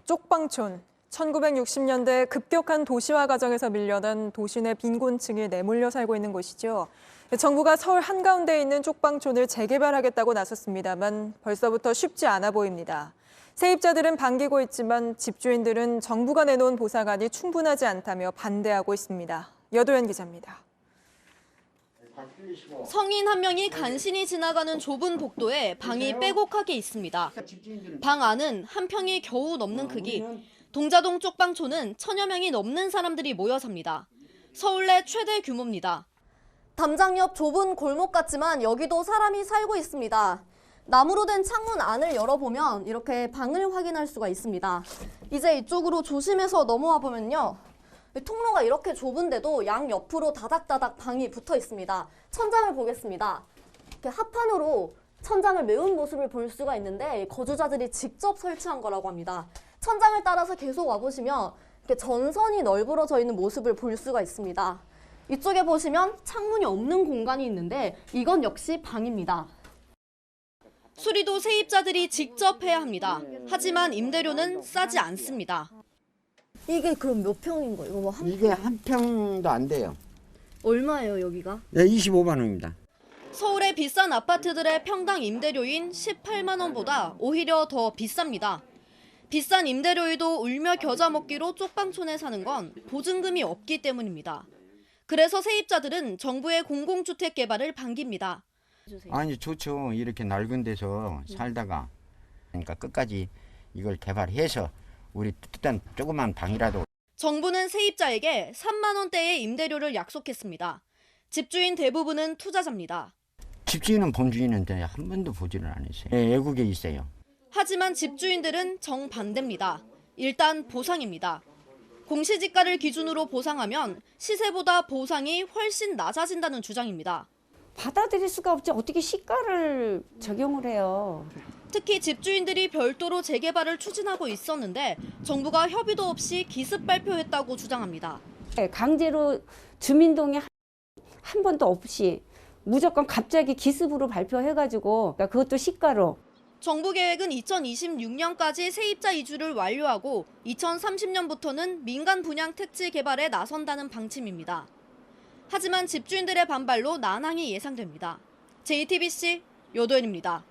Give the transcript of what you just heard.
쪽방촌. 1960년대 급격한 도시화 과정에서 밀려난 도시 내 빈곤층이 내몰려 살고 있는 곳이죠. 정부가 서울 한가운데에 있는 쪽방촌을 재개발하겠다고 나섰습니다만 벌써부터 쉽지 않아 보입니다. 세입자들은 반기고 있지만 집주인들은 정부가 내놓은 보상안이 충분하지 않다며 반대하고 있습니다. 여도현 기자입니다. 성인 한 명이 간신히 지나가는 좁은 복도에 방이 빼곡하게 있습니다. 방 안은 한 평이 겨우 넘는 크기. 동자동 쪽방촌은 1000여 명이 넘는 사람들이 모여 삽니다. 서울 내 최대 규모입니다. 담장 옆 좁은 골목 같지만 여기도 사람이 살고 있습니다. 나무로 된 창문 안을 열어보면 이렇게 방을 확인할 수가 있습니다. 이제 이쪽으로 조심해서 넘어와 보면요. 통로가 이렇게 좁은데도 양옆으로 다닥다닥 방이 붙어 있습니다. 천장을 보겠습니다. 이렇게 합판으로 천장을 메운 모습을 볼 수가 있는데 거주자들이 직접 설치한 거라고 합니다. 천장을 따라서 계속 와보시면 이렇게 전선이 널브러져 있는 모습을 볼 수가 있습니다. 이쪽에 보시면 창문이 없는 공간이 있는데 이건 역시 방입니다. 수리도 세입자들이 직접 해야 합니다. 하지만 임대료는 싸지 않습니다. 이게 그럼 몇 평인 거예요? 이게 한 평도 안 돼요. 얼마예요, 여기가? 네, 25만 원입니다. 서울의 비싼 아파트들의 평당 임대료인 18만 원보다 오히려 더 비쌉니다. 비싼 임대료에도 울며 겨자 먹기로 쪽방촌에 사는 건 보증금이 없기 때문입니다. 그래서 세입자들은 정부의 공공주택 개발을 반깁니다. 아니 좋죠. 이렇게 낡은 데서 살다가 그러니까 끝까지 이걸 개발해서 우리 일단 조그만 방이라도. 정부는 세입자에게 3만 원대의 임대료를 약속했습니다. 집주인 대부분은 투자자입니다. 집주인은 본주인인데 한 번도 보지를 안 했어요. 네, 외국에 있어요. 하지만 집주인들은 정반대입니다. 일단 보상입니다. 공시지가를 기준으로 보상하면 시세보다 보상이 훨씬 낮아진다는 주장입니다. 받아들일 수가 없지 어떻게 시가를 적용을 해요. 특히 집주인들이 별도로 재개발을 추진하고 있었는데 정부가 협의도 없이 기습 발표했다고 주장합니다. 강제로 주민동의 한 번도 없이 무조건 갑자기 기습으로 발표해가지고 그것도 시가로. 정부 계획은 2026년까지 세입자 이주를 완료하고 2030년부터는 민간 분양 택지 개발에 나선다는 방침입니다. 하지만 집주인들의 반발로 난항이 예상됩니다. JTBC 여도현입니다.